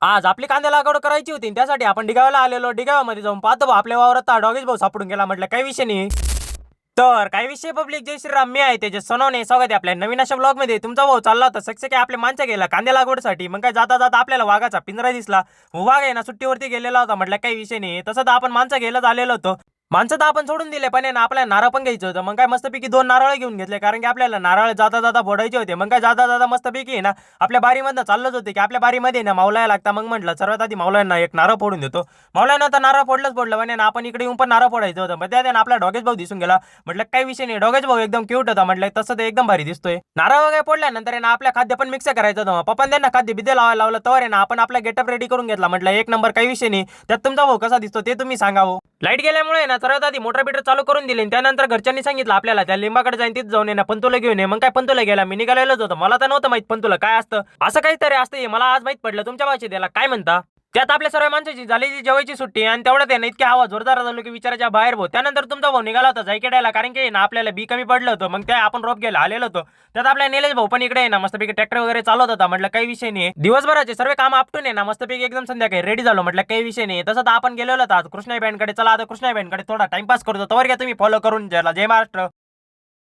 आज आपली कांदा लागवड करायची होती त्यासाठी आपण डिगावाला आलेलो. डिगावामध्ये जाऊन पाहतो आपल्या वावरात डॉगेश भाऊ सापडून गेला. म्हटलं काही विषय नाही. तर काही विषय पब्लिक. जय श्रीराम. मी आहे तेजस सोनवणे. स्वागत आहे आपल्या नवीन अशा ब्लॉग मध्ये. तुमचा भाऊ चालला होता सक्से काय आपल्या माणसं गेला कांद्या लागवडसाठी. मग काय जाता जाता आपल्याला वाघाचा पिंजरा दिसला. वाघ आहे ना सुट्टीवरती गेलेला होता. म्हटलं काही विषय नाही. तसं तर आपण माणसं गेलं आलेलो होतो. माणसं तर आपण सोडून दिले पण आहे ना आपल्याला नारळ पण घ्यायचं होतं. मग काय मस्तपैकी 2 नारळ घेऊन घेतले कारण की आपल्याला नारळ जाता जाता फोडायचे होते. मग काय जाता जाता मस्तपैकी आहे ना आपल्या बारीमधनं चाललंच होते की आपल्या बारीमध्ये ना मावलाया लागता. मग म्हटलं सर्वात आधी मावलायांना एक नारळ फोडून देतो. मावलायांना तर नारळ फोडलं पण आहे ना आपण इकडे येऊन पण नारळ फोडायचं होतं. मग त्यात आपला डॉगेश भाऊ दिसून गेला. म्हटलं काही विषय नाही. डॉगेश भाऊ एकदम क्यूट होता. म्हटलं तसं ते एकदम भारी दिसतोय. नारळ वगैरे फोडल्यानंतर आहे ना आपल्या खाद्य पण मिक्स करायचं होतं. पप्पा त्यांना खाद्य बिद्य लावायला लावलं. तर आहे ना आपण आपला गेटअप रेडी करून घेतला. म्हटलं एक नंबर काही विषय नाही. त्यात तुमचा भाऊ कसा दिसतो ते तुम्ही सांगावं. लाईट गेल्यामुळे ना सर्वात आधी मोटर बिटर चालू करून दिले. त्यानंतर घरच्यांनी सांगितलं आपल्याला त्या लिंबाकडे जाईन तिथे जाऊन ना पंतुला घेऊन ये. मग काय पंतुला गेला. मी निघालेलोच होतं. मला तर नव्हतं माहित पंतुला काय असतं. असं काहीतरी असतं मला आज माहित पडलं. तुमच्या भाषेत त्याला काय म्हणता. त्यात आपल्या सर्व माणसाची झालेली जेवायची सुट्टी आणि तेवढ्यात आहे ना इतके आवाज जोरदार झालो की विचाराच्या बाहेर भाऊ. त्यानंतर तुमचा भाऊ निघाला होता जायकेडायला कारण की ना आपल्याला बी कमी पडलं होतं. मग त्या आपण रोप घ्यायला आलेलो होतो. त्यात आपल्या निलेश भाऊ पण इकडे आहे ना मस्तपैकी ट्रॅक्टर वगैरे चालवत होता. म्हटलं काही विषय नाही. दिवसभराचे सर्व काम आपटून आहे ना मस्तपैकी एकदम संध्याकाळी रेडी झालो. म्हटलं काही विषय नाही. तसं तर आपण गेलेलो होतो आज कृष्णा बँडकडे. चला आता कृष्णा बँडकडे थोडा टाइमपास करतो. तवर घ्या तुम्ही फॉलो करून जय महाराष्ट्र.